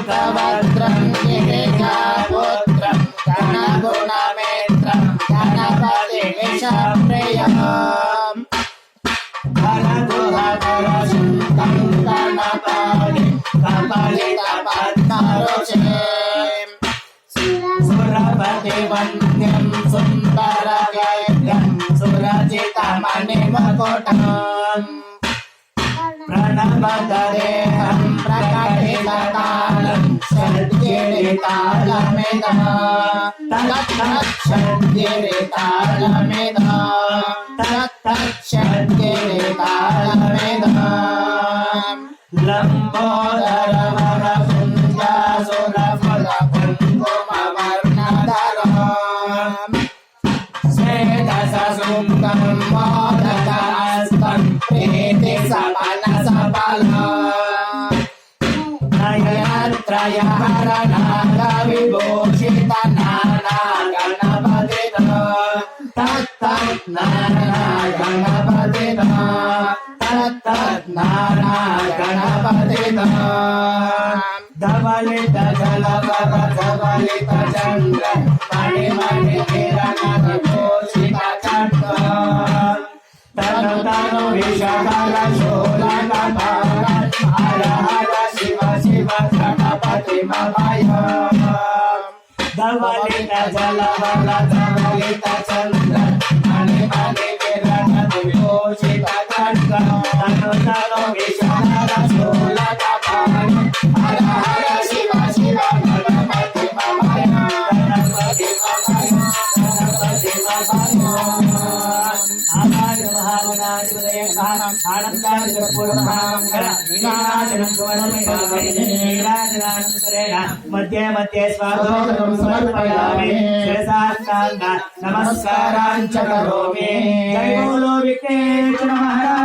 भद्रं गिरिजापुत्रं गणगुणमेत्रं गणपतिविषप्रियम् घनगुहधरसुन्दं गणपतिं कपालितपद्मरुचिं सुरपतिवन्द्यं सुन्दरगैर्यं सुरजितमणिमकुटम् प्रणवदेहं प्रकटिततालं षड्गिरितालमिदं तत्तच्छड्गिरितालमिदं तत्तच्छड्गिरितालमिदं लम्बोदरवरकुञ्जसुरफलकुङ्कुमवर्णधरं श्वेतससुन्दं मोदकहस्तं प्रीतिसमनसफलम् नयनत्रयहरनागविभूषितनानागणपतितः तत्तत्नानागणपतितः तत्तत्नानागणपतितः धवलितजलधरधवलितचन्द्र मणिमणिकिरणविभूषितकण्ठः तनु तनु विषहरशूलकपाल हर हर शिव शिव गणपतिमभयम् धवलितजलधर धवलितचन्द्र मणिमणिकिरणविभूषितकण्ठः तनु तनु विषहरशूलकपाल हर हर शिव शिव गणपतिमभयम् मध्ये मध्ये स्वागतं समर्पयामि शिरसाष्टाङ्ग नमस्कारान् च करोमि जय बोलो विघ्नेश्वर महाराज।